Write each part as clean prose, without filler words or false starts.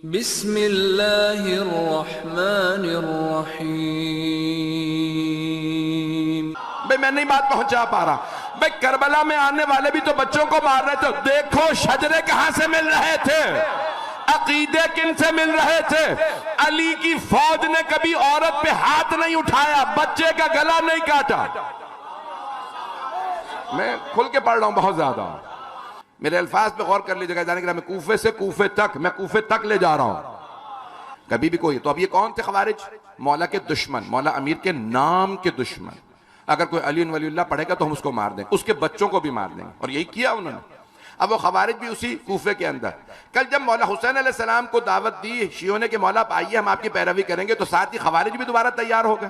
बिस्मिल्लाहिर्रहमानिर्रहीम। भाई मैं नहीं बात पहुंचा पा रहा। भाई करबला में आने वाले भी तो बच्चों को मार रहे थे। देखो शजरे कहां से मिल रहे थे, अकीदे किन से मिल रहे थे। अली की फौज ने कभी औरत पे हाथ नहीं उठाया, बच्चे का गला नहीं काटा। मैं खुल के पढ़ रहा हूं बहुत ज्यादा, मेरे अल्फाज पे गौर कर लीजिएगा। जाने के मैं कूफे से कूफे तक, मैं कूफे तक ले जा रहा हूं। कभी भी कोई तो अब ये कौन थे खवारिज? मौला के दुश्मन, मौला अमीर के नाम के दुश्मन। अगर कोई अली वलीउल्लाह पढ़ेगा तो हम उसको मार देंगे, उसके बच्चों को भी मार देंगे, और यही किया उन्होंने। अब वो खवारिज भी उसी कूफे के अंदर। कल जब मौला हुसैन अलैहिस्सलाम को दावत दी शियों ने कि मौला आप आइए हम आपकी पैरवी करेंगे, तो साथ ही खवारिज भी दोबारा तैयार हो गए।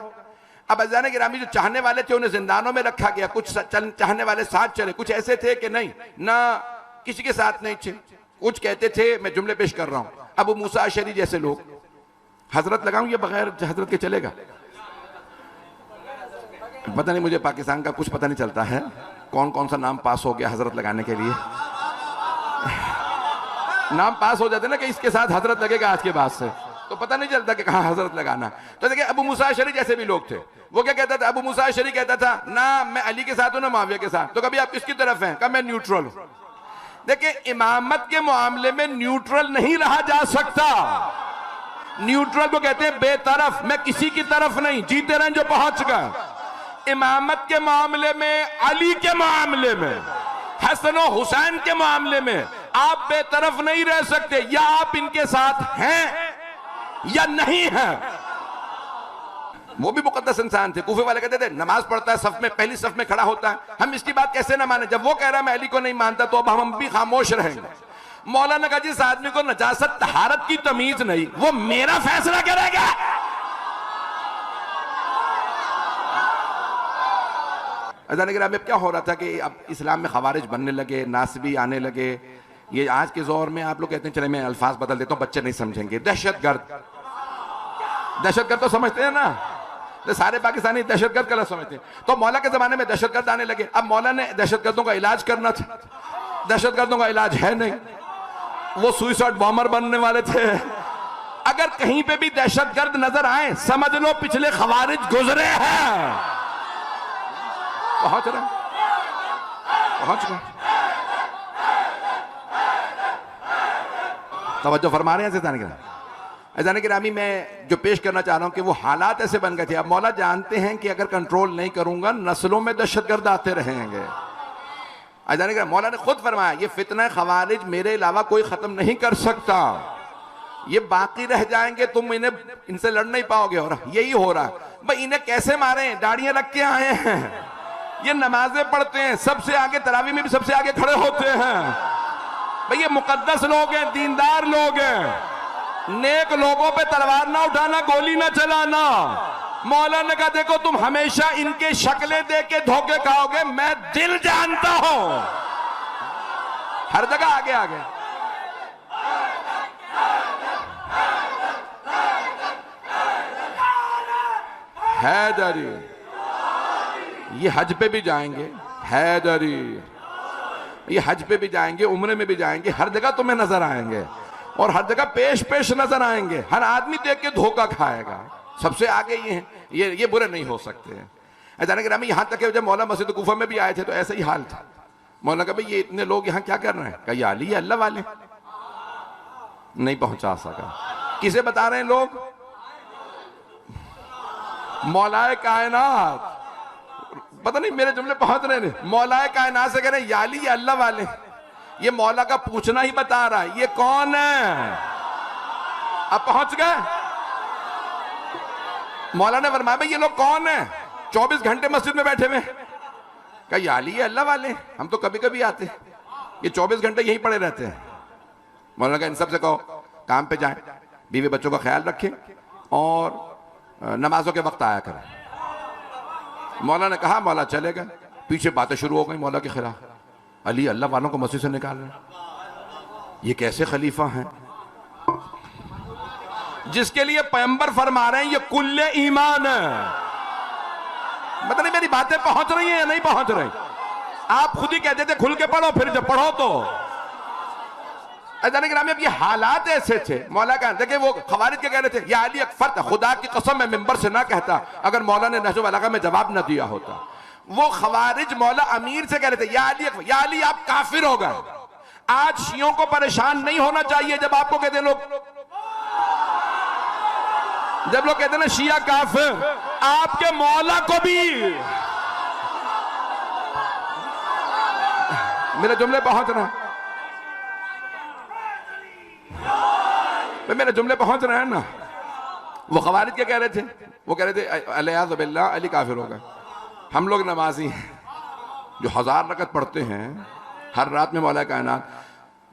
अब अज़ान गिरामी जो चाहने वाले थे उन्हें जिंदानों में रखा गया, कुछ चाहने वाले साथ चले, कुछ ऐसे थे कि नहीं ना किसी के साथ नहीं थे। कुछ कहते थे, मैं जुमले पेश कर रहा हूं, अबू मूसा अशरी जैसे लोग। हजरत लगाऊं या बगैर हजरत के चलेगा? पता नहीं, मुझे पाकिस्तान का कुछ पता नहीं चलता है, कौन कौन सा नाम पास हो गया हजरत लगाने के लिए। नाम पास हो जाते ना कि इसके साथ हजरत लगेगा आज के बाद से, तो पता नहीं चलता कि कहां हजरत लगाना। तो देखिए अबू मूसा अशरी जैसे भी लोग थे। वो क्या कहता था? अबू मूसा अशरी कहता था ना मैं अली के साथ हूं ना मुआविया के साथ। तो कभी आप किसकी तरफ हैं? कब मैं न्यूट्रल हूं। देखिए इमामत के मामले में न्यूट्रल नहीं रहा जा सकता। न्यूट्रल को कहते हैं बेतरफ, मैं किसी की तरफ नहीं, जीते रहें जो पहुंच गए। इमामत के मामले में, अली के मामले में, हसन और हुसैन के मामले में आप बेतरफ नहीं रह सकते। या आप इनके साथ हैं या नहीं हैं। वो भी मुकद्दस इंसान थे। कूफे वाले कहते थे नमाज पढ़ता है सफ में, पहली सफ में खड़ा होता है, हम इसकी बात कैसे ना माने। जब वो कह रहा है मैं अली को नहीं मानता तो अब हम भी खामोश रहेंगे। मौला ने कहा जिस आदमी को नजासत तहारत की तमीज नहीं, वो मेरा फैसला करेगा। अज़ान गिरामी में क्या हो रहा था कि अब इस्लाम में खवारिज बनने लगे, नासबी आने लगे। ये आज के दौर में आप लोग कहते हैं, चले मैं अल्फाज बदल देता हूं, बच्चे नहीं समझेंगे। दहशतगर्द, दहशतगर्द तो समझते हैं ना, तो सारे पाकिस्तानी दहशतगर्द गलत समझते हैं। तो मौला के जमाने में दहशतगर्द आने लगे। अब मौला ने दहशतगर्दों का इलाज करना था, दहशतगर्दों का इलाज है नहीं, वो सुइसाइड बॉम्बर बनने वाले थे। अगर कहीं पे भी दहशतगर्द नजर आए समझ लो पिछले खवारिज गुजरे हैं। पहुंच रहे, पहुंच गए। तवज्जो फरमा रहे हैं अज़ान गिरामी। मैं जो पेश करना चाह रहा हूं कि वो हालात ऐसे बन गए थे। अब मौला जानते हैं कि अगर कंट्रोल नहीं करूंगा नस्लों में दहशतगर्द आते रहेंगे। अज़ान गिरामी मौला ने खुद फरमाया ये फितना खवारिज मेरे अलावा कोई खत्म नहीं कर सकता, ये बाकी रह जाएंगे, तुम इन्हें इनसे लड़ नहीं पाओगे। और यही हो रहा है। भाई इन्हें कैसे मारे? दाढ़ियां रख के आए हैं, ये नमाजें पढ़ते हैं, सबसे आगे तरावी में भी सबसे आगे खड़े होते हैं। भाई ये मुकद्दस लोग हैं, दीनदार लोग हैं। नेक लोगों पे तलवार ना उठाना, गोली ना चलाना। मौला ने कहा देखो तुम हमेशा इनके शक्लें देख के धोखे खाओगे, मैं दिल जानता हूं। हर जगह आगे आगे। हैदरी, ये हज पे भी जाएंगे, हैदरी, ये हज पे भी जाएंगे, उम्रे में भी जाएंगे, हर जगह तुम्हें नजर आएंगे और हर जगह पेश पेश नजर आएंगे। हर आदमी देख के धोखा खाएगा। सबसे आगे ये हैं, ये बुरे नहीं हो सकते हैं। अज़ान गिरामी यहां तक जब मौला मस्जिद कूफा में भी आए थे तो ऐसा ही हाल था। मौला कहा भाई ये इतने लोग यहाँ क्या कर रहे हैं? कहा अली अल्लाह वाले। नहीं पहुंचा सका। किसे बता रहे हैं लोग? मौलाए कायनात। पता नहीं मेरे जुमले पहुंच रहे हैं। मौलाए कायनात से कह रहे हैं या अली अल्लाह वाले। ये मौला का पूछना ही बता रहा है ये कौन है। अब पहुंच गए। मौला ने फरमाया भाई ये लोग कौन है? 24 घंटे मस्जिद में बैठे हुए। कहा या अली अल्लाह वाले, हम तो कभी कभी आते, ये 24 घंटे यहीं पड़े रहते हैं। मौलाना कहा इन सब से कहो काम पे जाएं, बीवी बच्चों का ख्याल रखें और नमाजों के वक्त आया करें। मौला ने कहा, मौला चले गए। पीछे बातें शुरू हो गई मौला के खिलाफ। अली अल्लाह वालों को मस्जिद से निकाल रहे, ये कैसे खलीफा हैं जिसके लिए पैगंबर फरमा रहे हैं ये कुल्ले ईमान है। पता नहीं मेरी बातें पहुंच रही हैं या नहीं पहुंच रही। आप खुद ही कहते थे खुल के पढ़ो, फिर जब पढ़ो तो जाने के नाम अब ये हालात ऐसे थे। मौला का देखिए वो खवारिज के कह रहे थे या अली एक फर्द खुदा की कसम मैं मिंबर से ना कहता अगर मौला ने नहजुल बलागा में जवाब ना दिया होता। वो खवारिज मौला अमीर से कह रहे थे या अली आप काफिर हो गए। आज शियों को परेशान नहीं होना चाहिए जब आपको कहते लोग, जब लोग कहते हैं ना शिया काफिर, आपके मौला को भी, मेरे जुमले पहुंच रहे हैं, मेरे जुमले पहुंच रहे हैं ना। वो खवारिज क्या कह रहे थे? वो कह रहे थे अलियाज़ बिल्लाह अली काफिर हो गए। हम लोग नमाजी हैं जो 1000 रकत पढ़ते हैं हर रात में मौला कायनात,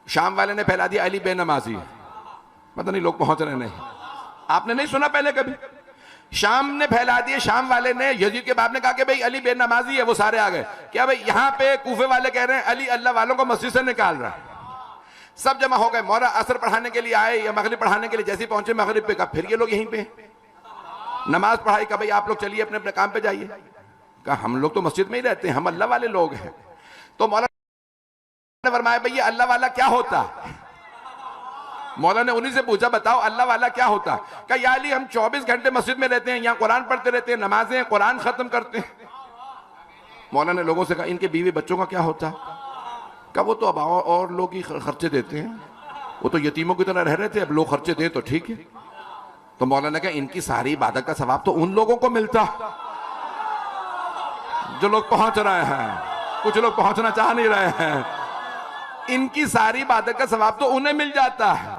शाम वाले ने फैला दिया अली बेनमाजी। पता नहीं लोग पहुंच रहे नहीं, आपने नहीं सुना पहले कभी? शाम ने फैला दिए, शाम वाले ने, यजीद के बाप ने कहा कि भाई अली बेनमाजी है, वो सारे आ गए। क्या भाई यहाँ पे कूफे वाले कह रहे हैं अली अल्लाह वालों को मस्जिद से निकाल रहा है। सब जमा हो गए, मौला असर पढ़ाने के लिए आए या मगरिब पढ़ाने के लिए, जैसे पहुंचे मगरिब पे कहा फिर ये लोग यहीं पे नमाज पढ़ाई। कहा भाई आप लोग चलिए अपने अपने काम पे जाइए। कहा हम लोग तो मस्जिद में ही रहते हैं, हम अल्लाह वाले लोग हैं। तो मौला ने फरमाया भाई ये अल्लाह वाला क्या होता? मौला ने उन्हीं से पूछा बताओ अल्लाह वाला क्या होता? कहा या अली हम 24 घंटे मस्जिद में रहते हैं, यहाँ कुरान पढ़ते रहते हैं, नमाजें कुरान खत्म करते हैं। मौला ने लोगों से कहा इनके बीवी बच्चों का क्या होता? कहा वो तो अब और लोग ही खर्चे देते हैं, वो तो यतीमों की तरह रह रहे थे, अब लोग खर्चे दें तो ठीक है। तो मौला ने कहा इनकी सारी इबादत का सवाब तो उन लोगों को मिलता जो लोग पहुंच रहे हैं, कुछ लोग पहुंचना चाह नहीं रहे हैं। इनकी सारी इबादत का सवाब तो उन्हें मिल जाता है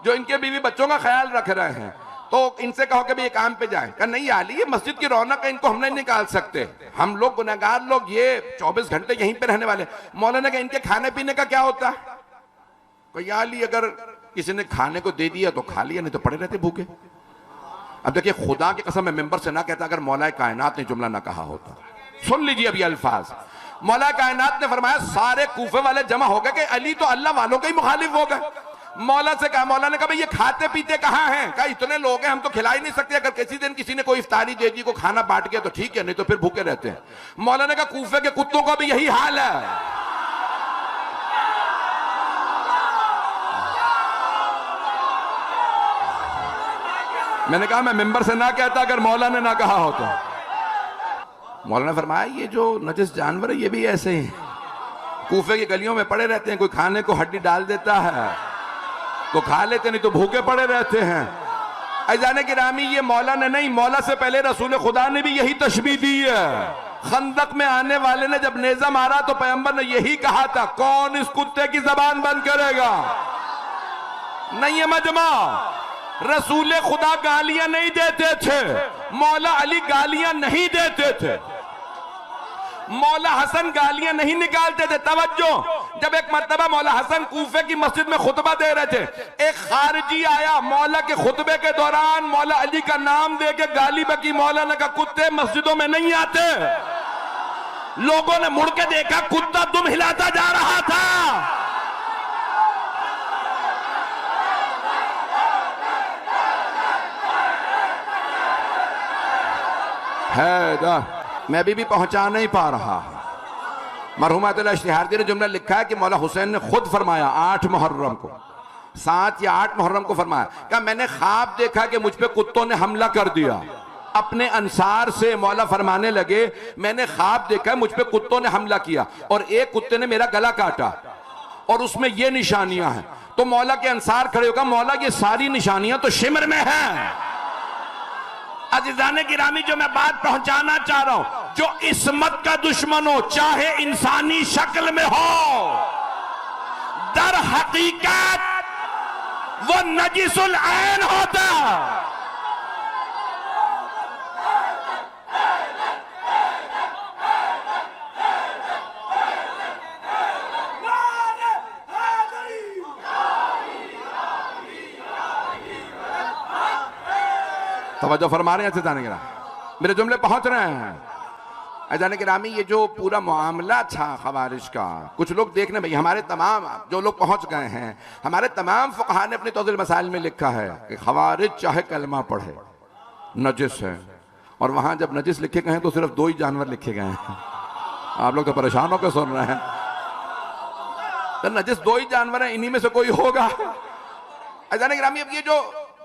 जो इनके बीवी बच्चों का ख्याल रख रहे हैं। तो इनसे कहो कि भाई ये काम पे जाए। कहा नहीं आली ये मस्जिद की रौनक है, इनको हम नहीं निकाल सकते, हम लोग गुनहगार लोग ये 24 घंटे यहीं पे रहने वाले। मौलाना ने कहा इनके खाने पीने का क्या होता? कहा आली अगर किसी ने खाने को दे दिया तो खा लिया, नहीं तो पड़े रहते भूखे। अब देखिए खुदा की कसम मैं मेंबर से ना कहता अगर मौला कायनात ने जुमला ना कहा होता। सुन लीजिए अभी अल्फाज। मौला कायनात ने फरमाया सारे कूफे वाले जमा हो गए कि अली तो अल्लाह वालों के ही मुखालिफ हो गए। मौला से कहा, मौला ने कहा भाई ये खाते पीते कहाँ हैं? कहा इतने लोग हैं हम तो खिला ही नहीं सकते, अगर किसी दिन किसी ने कोई इफ्तारी दे दी, को खाना बांट गया तो ठीक है, नहीं तो फिर भूखे रहते हैं। मौला ने कहा कूफे के कुत्तों का भी यही हाल है। मैंने कहा मैं मेंबर से ना कहता अगर मौला ने ना कहा होता। मौला ने फरमाया ये जो नजिस जानवर है ये भी ऐसे ही कूफे की गलियों में पड़े रहते हैं, कोई खाने को हड्डी डाल देता है तो खा लेते, नहीं तो भूखे पड़े रहते हैं। अजाने की रामी ये मौला ने नहीं, मौला से पहले रसूल खुदा ने भी यही तशबीह दी है। खंदक में आने वाले ने जब नेजा मारा तो पैगंबर ने यही कहा था कौन इस कुत्ते की जबान बंद करेगा? नहीं है मजमा, रसूल खुदा गालियां नहीं देते थे, मौला अली गालियां नहीं देते थे, मौला हसन गालियां नहीं निकालते थे। तवज्जो, जब एक मर्तबा मौला हसन कूफे की मस्जिद में खुतबा दे रहे थे, एक खारिजी आया मौला के खुतबे के दौरान मौला अली का नाम दे के गाली बकी। मौला ने कहा कुत्ते मस्जिदों में नहीं आते। लोगों ने मुड़ के देखा कुत्ता दुम हिलाता जा रहा था। है मैं भी पहुंचा नहीं पा रहा। मरहुमा इश्तिहारदी ने जुमला लिखा है कि मौला हुसैन ने खुद फरमाया 8 मुहर्रम को, 7 या 8 मुहर्रम को फरमाया, क्या मैंने ख्वाब देखा कि मुझ पे कुत्तों ने हमला कर दिया। अपने अंसार से मौला फरमाने लगे मैंने ख्वाब देखा मुझ पे कुत्तों ने हमला किया और एक कुत्ते ने मेरा गला काटा और उसमें ये निशानियां हैं। तो मौला के अंसार खड़े होकर मौला ये सारी निशानियां तो शिमर में हैं। अजीजाने गिरामी जो मैं बात पहुंचाना चाह रहा हूं, जो इस्मत का दुश्मन हो चाहे इंसानी शक्ल में हो, दर हकीकत वो नजिसुल ऐन होता। तवज्जो फरमा रहे हैं जाने के मेरे जुमले पहुंच रहे हैं। जाने के रामी ये जो पूरा मामला था खवारिज का, कुछ लोग देखने भाई हमारे तमाम जो लोग पहुंच गए हैं, हमारे तमाम फुक़हा ने अपने तौज़ील मसाइल में लिखा है कि खवारिज चाहे कलमा पढ़े नजिस है, और वहां जब नजिस लिखे गए हैं तो सिर्फ 2 ही जानवर लिखे गए हैं। आप लोग तो परेशान होकर सुन रहे हैं। तो नजिस दो ही जानवर हैं, इन्हीं में से कोई होगा। अज़ान गिरामी, अब ये जो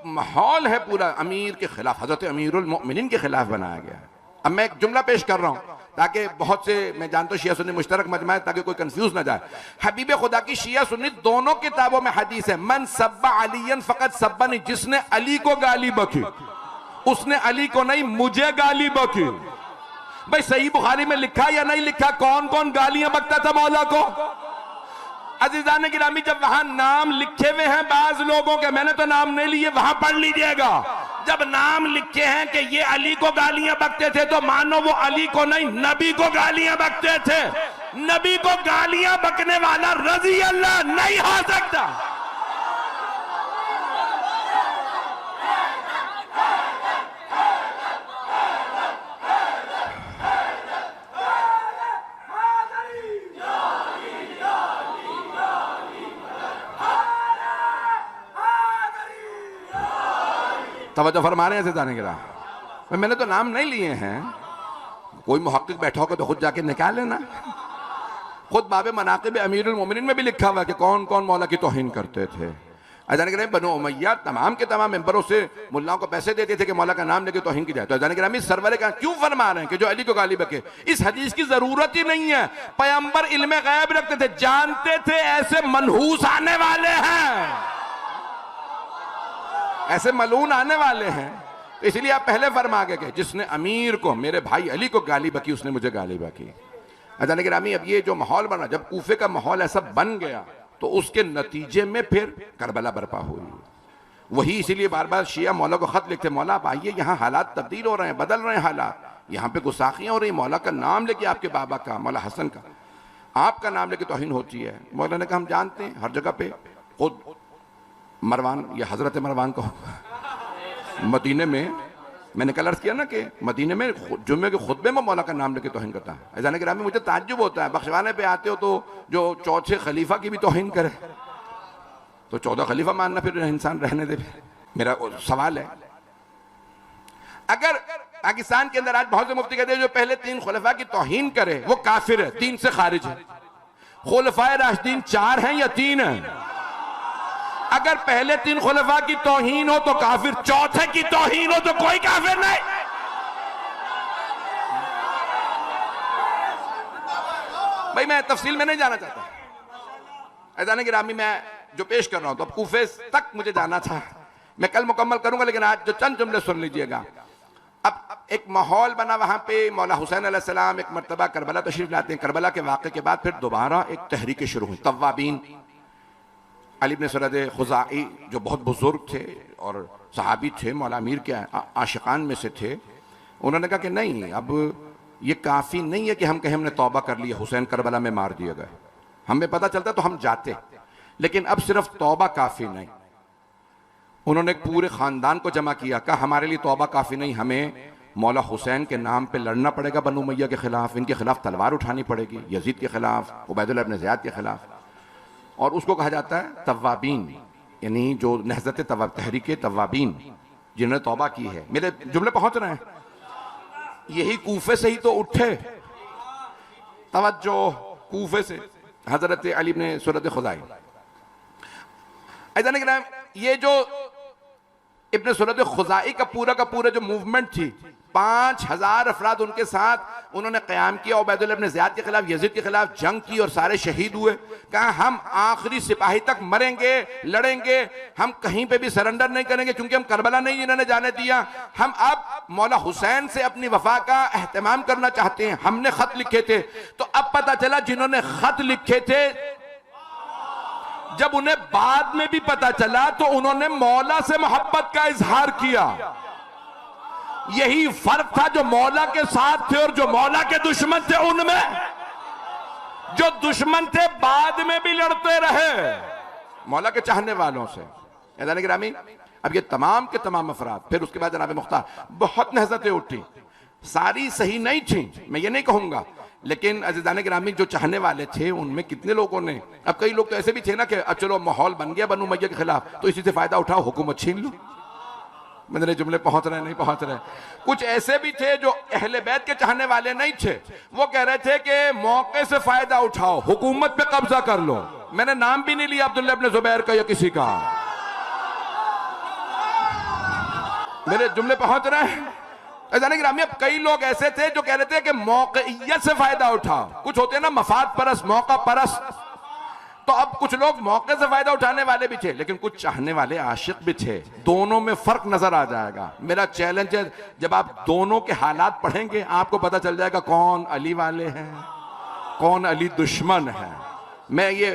माहौल है पूरा अमीर के खिलाफ, हजरत अमीरुल मोमिनीन के खिलाफ बनाया गया है। अब मैं एक जुमला पेश कर रहा हूं ताकि बहुत से, मैं जानता हूं शिया सुन्नी मुश्तरक मजमा है, ताकि कोई कंफ्यूज ना जाए। हबीब खुदा की शिया सुन्नी दोनों किताबों में हदीस है, मन सब्बा अलियन फकत सब्बानी, जिसने अली को गाली बकी उसने अली को नहीं मुझे गाली बकी। भाई सही बुखारी में लिखा या नहीं लिखा कौन कौन गालियां बकता था मौला को? अजीजान गिरामी, जब वहां नाम लिखे हुए हैं बाज लोगों के, मैंने तो नाम नहीं लिए, वहां पढ़ लीजिएगा, जब नाम लिखे हैं कि ये अली को गालियां बकते थे तो मानो वो अली को नहीं नबी को गालियां बकते थे। नबी को गालियां बकने वाला रजी अल्लाह नहीं हो सकता। तवज्जो फरमा रहे हैं जाने गिरा, मैंने तो नाम नहीं लिए हैं, कोई मुहक्किक बैठा होगा तो खुद जाके निकाल लेना। खुद बाबे मनाक़िब अमीरुल मोमिनीन में भी लिखा हुआ है कि कौन कौन मौला की तौहीन करते थे। अजान गिरामी, बनो उमैया तमाम के तमाम मेंबरों से मुल्लाओं को पैसे देते थे कि मौला का नाम लेके तौहीन की जाए। तो अजान गिरामी, सरवर का क्यों फरमा रहे हैं कि जो अली को गाली बके? इस हदीस की जरूरत ही नहीं है। पैगंबर इल्मे गैब रखते थे, जानते थे ऐसे मनहूस आने वाले हैं, ऐसे मलून आने वाले हैं, तो इसलिए आप पहले फरमा के जिसने अमीर को, मेरे भाई अली को गाली बकी उसने मुझे गाली बकी। अजान गिरामी, अब ये जो माहौल बना, जब कूफे का माहौल ऐसा बन गया तो उसके नतीजे में फिर करबला बर्पा हुई। वही इसीलिए बार बार शिया मौला को खत लिखते, मौला आप आइए, यहाँ हालात तब्दील हो रहे हैं, बदल रहे हैं हालात, यहाँ पे गुस्ताखियां हो रही, मौला का नाम लेके, आपके बाबा का, मौला हसन का, आपका नाम लेके तौहीन होती है। मौला ने कहा हम जानते हैं, हर जगह पे खुद मरवान, ये हजरत मरवान को मदीने में, मैंने कल अर्ज किया ना कि मदीने में जुम्मे के खुतबे में मौला का नाम लेके तौहीन करता है। अज़ान गिरामी, मुझे ताज्जुब होता है, बख्शवाने पे आते हो तो जो चौथे खलीफा की भी तौहीन करे तो 14 खलीफा मानना फिर इंसान रहने दे। मेरा सवाल है, अगर पाकिस्तान के अंदर आज बहुत से मुफ्ती कहते हैं जो पहले 3 खुलफा की तौहीन करे वो काफिर है, दीन से खारिज है। खुलफाए राशिदीन 4 हैं या 3 हैं? अगर पहले 3 खुलफा की तौहीन हो तो काफिर, चौथे की तौहीन हो तो कोई काफिर नहीं। भाई मैं तफसील में नहीं जाना चाहता, अज़ान गिरामी मैं जो पेश कर रहा हूं तो अब कूफे तक मुझे जाना था, मैं कल मुकम्मल करूंगा, लेकिन आज जो चंद जुमले सुन लीजिएगा। अब एक माहौल बना वहां पे, मौला हुसैन अलैहिस्सलाम एक मरतबा करबला तशरीफ लाते हैं, करबला के वाक़े के बाद फिर दोबारा एक तहरीक शुरू हुई। तव्वाबीन, अली इब्न सुरद खुज़ाई जो बहुत बुजुर्ग थे और सहाबी थे, मौला अमीर के आशिकान में से थे, उन्होंने कहा कि नहीं, अब ये काफ़ी नहीं है कि हम कहें हमने तौबा कर लिया, हुसैन करबला में मार दिए गए, हमें पता चलता तो हम जाते, लेकिन अब सिर्फ तौबा काफ़ी नहीं। उन्होंने पूरे ख़ानदान को जमा किया, कहा हमारे लिए तौबा काफ़ी नहीं, हमें मौला हुसैन के नाम पे लड़ना पड़ेगा, बनु उमैया के खिलाफ, इनके खिलाफ तलवार उठानी पड़ेगी, यजीद के खिलाफ, उबैदुल्लाह इब्न ज़ियाद के खिलाफ। और उसको कहा जाता है तव्वाबीन, यानी जो नहज़त तहरीक तव्वाबीन, जिन्होंने तौबा की है। मेरे जुमले पहुंच रहे हैं? यही कूफे से ही तो उठे, तवज्जो, कूफे से हजरत अली इब्न सुरद खुज़ाई। ये जो इब्न सुरद खुज़ाई का पूरा जो मूवमेंट थी, 5000 अफराद उनके साथ उन्होंने क़याम किया, उबैदुल्लाह इब्न ज़ियाद के खिलाफ, यजीद के खिलाफ जंग की और सारे शहीद हुए। कहा हम आखिरी सिपाही तक मरेंगे, लड़ेंगे, हम कहीं पे भी सरेंडर नहीं करेंगे, क्योंकि हम करबला नहीं इन्होंने जाने दिया, हम अब मौला हुसैन से अपनी वफा का एहतमाम करना चाहते हैं। हमने खत लिखे थे, तो अब पता चला जिन्होंने खत लिखे थे, जब उन्हें बाद में भी पता चला तो उन्होंने मौला से मोहब्बत का इजहार किया। यही फर्क था, जो मौला के साथ थे और जो मौला के दुश्मन थे, उनमें जो दुश्मन थे बाद में भी लड़ते रहे मौला के चाहने वालों से। अज़ान गिरामी, अब ये तमाम के तमाम अफराद, फिर उसके बाद जनाब मुख्तार, बहुत नहज़तें उठी, सारी सही नहीं थी, मैं ये नहीं कहूंगा, लेकिन अज़ीज़ान गिरामी जो चाहने वाले थे उनमें कितने लोगों ने, अब कई लोग तो ऐसे भी थे ना कि अब चलो माहौल बन गया बनु उमैया के खिलाफ, तो इसी से फायदा उठाओ, हुकूमत छीन लो। मेरे जुमले पहुंच रहे नहीं पहुंच रहे? कुछ ऐसे भी थे जो अहले बैत के चाहने वाले नहीं थे, वो कह रहे थे कि मौके से फायदा उठाओ, हुकूमत पे कब्जा कर लो। मैंने नाम भी नहीं लिया अब्दुल्ला इब्न जुबैर का या किसी का। मेरे जुमले पहुंच रहे हैं। जाने गिरामी, अब कई लोग ऐसे थे जो कह रहे थे कि मौक़इयत से फायदा उठाओ। कुछ होते हैं ना मफाद परस, मौका परस। तो अब कुछ लोग मौके से फायदा उठाने वाले भी थे, लेकिन कुछ चाहने वाले आशिक भी थे। दोनों में फर्क नजर आ जाएगा। मेरा चैलेंज है, जब आप दोनों के हालात पढ़ेंगे आपको पता चल जाएगा कौन अली वाले हैं, कौन अली दुश्मन है। मैं ये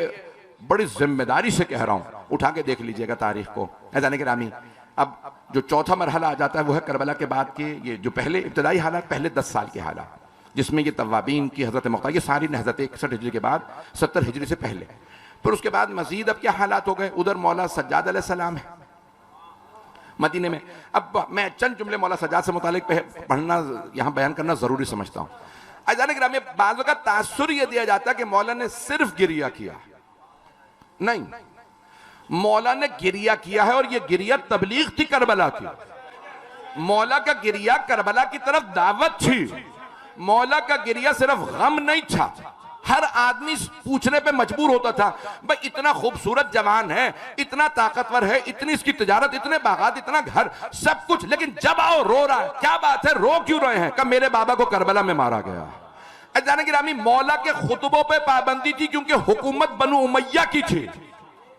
बड़ी जिम्मेदारी से कह रहा हूं, उठा के देख लीजिएगा तारीख को। जाने गिरामी, अब जो चौथा मरहला आ जाता है वो है करबला के बाद के ये जो पहले इब्तदाई हालात, पहले 10 साल के हालात, जिसमें ये तवाबीन की हजरत मुख्तार, ये सारी हजरत 61 हिजरी के बाद 70 हिजरी से पहले। फिर उसके बाद मजीद अब क्या हालात हो गए। उधर मौला सज्जाद अलैहिस्सलाम है मदीने में। अब मैं चंद जुमले मौला सज्जाद से मुतालिक पढ़ना यहाँ बयान करना जरूरी समझता हूँ। अजान ग्रामी, बाज़ों का तासुर यह दिया जाता है कि मौला ने सिर्फ गिरिया किया। नहीं, मौला ने गिरिया किया है और यह गिरिया तबलीग थी करबला की। मौला का गिरिया करबला की तरफ दावत थी। मौला का गिरिया सिर्फ गम नहीं था। हर आदमी पूछने पे मजबूर होता था, भाई इतना खूबसूरत जवान है, इतना ताकतवर है, इतनी इसकी तिजारत, इतने बागात, इतना घर, सब कुछ, लेकिन जब आओ रो रहा है। क्या बात है, रो क्यों रहे हैं? कब मेरे बाबा को करबला में मारा गया। जाने गिरामी, मौला के खुतबों पे पाबंदी थी क्योंकि हुकूमत बनु उमैया की थी।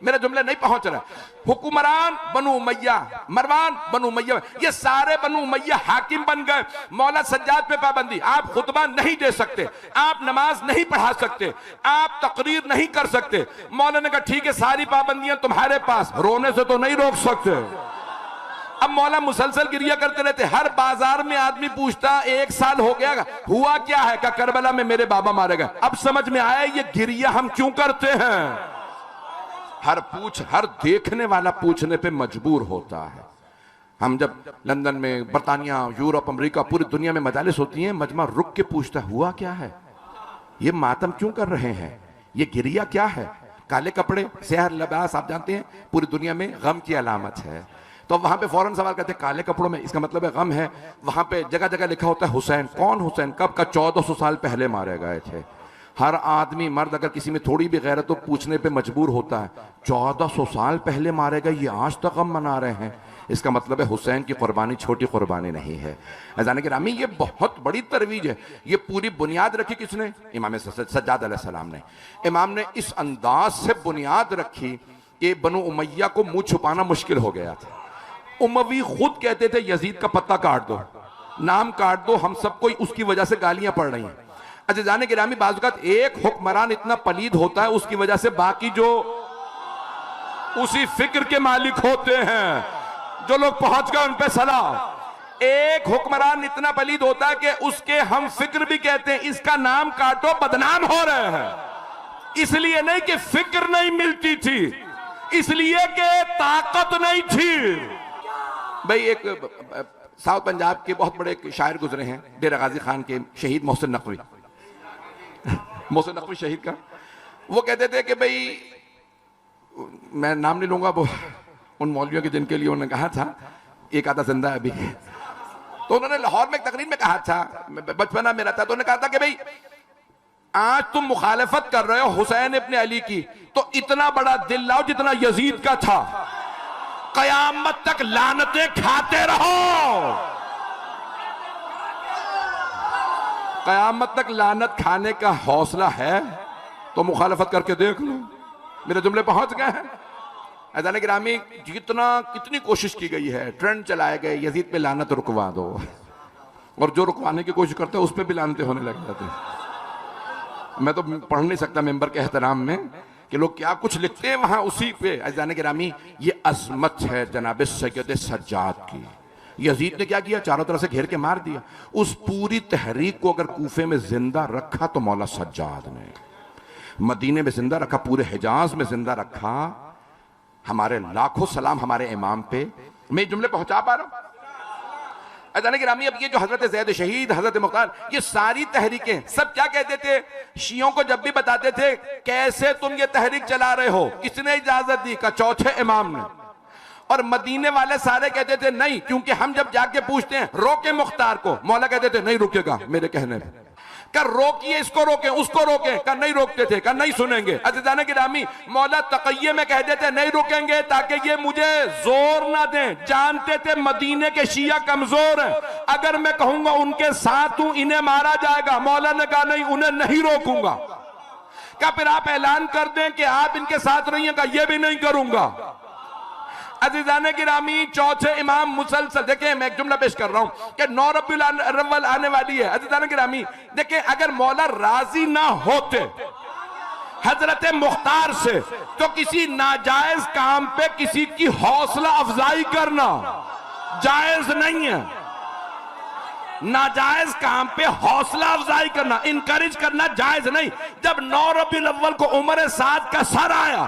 मेरा जुमला नहीं पहुंच रहा। हुकुमरान बनु उमैया, मरवान बनु उमैया, ये सारे बनु उमैया हाकिम बन गए। मौला सज्जाद पे पाबंदी, आप खुतबा नहीं दे सकते, आप नमाज नहीं पढ़ा सकते, आप तकरीर नहीं कर सकते। मौला ने कहा ठीक है, सारी पाबंदियां तुम्हारे पास, रोने से तो नहीं रोक सकते। अब मौला मुसलसल गिरिया करते रहते। हर बाजार में आदमी पूछता 1 साल हो गया, हुआ क्या है? का करबला में मेरे बाबा मारे गए। अब समझ में आया ये गिरिया हम क्यों करते हैं। हर देखने वाला पूछने पे मजबूर होता है। हम जब लंदन में, बर्तानिया, यूरोप, अमेरिका, पूरी दुनिया में मजालिस होती हैं, मजमा रुक के पूछता हुआ क्या है, ये मातम क्यों कर रहे हैं, ये गिरिया क्या है। काले कपड़े, सेहर लिबास, आप जानते हैं पूरी दुनिया में गम की अलामत है। तो वहां पे फौरन सवाल करते हैं काले कपड़ों में, इसका मतलब है गम है। वहां पे जगह जगह लिखा होता है हुसैन। कौन हुसैन? कब का? 1400 साल पहले मारे गए थे। हर आदमी मर्द अगर किसी में थोड़ी भी गैरत तो पूछने पे मजबूर होता है, 1400 साल पहले मारे गए, ये आज तक हम मना रहे हैं। इसका मतलब है हुसैन की कुर्बानी छोटी कुर्बानी नहीं है। अज़ान गिरामी, ये बहुत बड़ी तरवीज है। ये पूरी बुनियाद रखी किसने? इमाम सज्जाद अलैहिस्सलाम ने। इमाम ने इस अंदाज से बुनियाद रखी कि बनु उमैया को मुंह छुपाना मुश्किल हो गया था। उमवी खुद कहते थे यजीद का पत्ता काट दो, नाम काट दो, हम सबको उसकी वजह से गालियां पड़ रही हैं। अच्छा जाने गिरामी, बाज़ एक हुक्मरान इतना पलीद होता है, उसकी वजह से बाकी जो उसी फिक्र के मालिक होते हैं, जो लोग पहुंच गए उन पे सलाह। एक हुक्मरान इतना पलीद होता है कि उसके हम फिक्र भी कहते हैं इसका नाम काटो, बदनाम हो रहे हैं। इसलिए नहीं कि फिक्र नहीं मिलती थी, इसलिए कि ताकत नहीं थी। भाई एक साउथ पंजाब के बहुत बड़े शायर गुजरे हैं, डेरा गाजी खान के शहीद मोहसिन नकवी। मोहसिन नकवी शहीद का वो कहते थे कि भाई, मैं नाम नहीं लूंगा, वो उन मौलवियों के जिनके लिए उन्होंने कहा था, एक आधा जिंदा है अभी, तो उन्होंने लाहौर में एक तकरीर में कहा था, बचपना मेरा था, तो उन्होंने कहा था कि भाई आज तुम मुखालफत कर रहे हो हुसैन इब्न अली की, तो इतना बड़ा दिल लाओ जितना यजीद का था, कयामत तक लानतें खाते रहो। कयामत तक लानत खाने का हौसला है तो मुखालफत करके देख लो। मेरे जुमले पहुंच गए हैं। अज़ान गिरामी, कितनी कोशिश की गई है, ट्रेंड चलाए गए, यजीद पे लानत रुकवा दो, और जो रुकवाने की कोशिश करते हैं उस पर भी लानतें होने लग जाते हैं। मैं तो पढ़ नहीं सकता मेंबर के एहतराम में कि लोग क्या कुछ लिखते हैं वहां उसी पे। अज़ान गिरामी, ये अजमत है जनाब सैयद सज्जाद की। यजीद ने क्या किया, चारों तरफ से घेर के मार दिया। उस पूरी तहरीक को अगर कूफे में जिंदा रखा तो मौला सज्जाद ने मदीने में जिंदा रखा, पूरे हिजाज में जिंदा रखा। हमारे लाखों सलाम हमारे इमाम पे। मैं जुमले पहुंचा पा रहा हूं? अज़ान गिरामी, अब ये जो हजरत ज़ैद शहीद, हजरत मुख्तार, ये सारी तहरीकें सब क्या कहते थे शियों को जब भी बताते थे कैसे तुम ये तहरीक चला रहे हो, किसने इजाजत दी? का चौथे इमाम ने। और मदीने वाले सारे कहते थे नहीं, क्योंकि हम जब जाके पूछते हैं रोके मुख्तार को, मौला कहते थे नहीं रुकेगा मेरे कहने पे। कर रोकिए, इसको रोके, उसको रोके, कर नहीं रोकते थे, कर नहीं सुनेंगे। अज़ीज़ान गिरामी, मौला तक़िये में कह देते नहीं रुकेंगे ताकि ये मुझे जोर ना दें। जानते थे मदीने के शिया कमजोर हैं, अगर मैं कहूंगा उनके साथ हूं इन्हें मारा जाएगा। मौला ने कहा नहीं, उन्हें नहीं रोकूंगा। क्या फिर आप ऐलान कर दें कि आप इनके साथ रहिए? का ये भी नहीं करूंगा। अज़ीज़ान गिरामी, चौथे इमाम मुसलसल, देखिए मैं एक जुमला पेश कर रहा हूं कि 9 रबीउल अव्वल आने वाली है। अज़ीज़ान गिरामी, देखिए अगर मौला राजी ना होते हजरत मुख्तार से, तो किसी नाजायज काम पे किसी की हौसला अफजाई करना जायज नहीं है। नाजायज काम पे हौसला अफजाई करना, इनकरेज करना जायज नहीं। जब 9 रबीउल अव्वल को उम्र साद का सर आया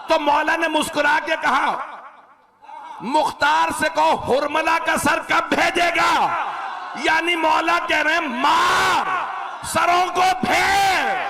तो मौला ने मुस्कुरा के कहा, मुख्तार से कहो हुरमला का सर कब भेजेगा। यानी मौला कह रहे हैं मार, सरों को फेर।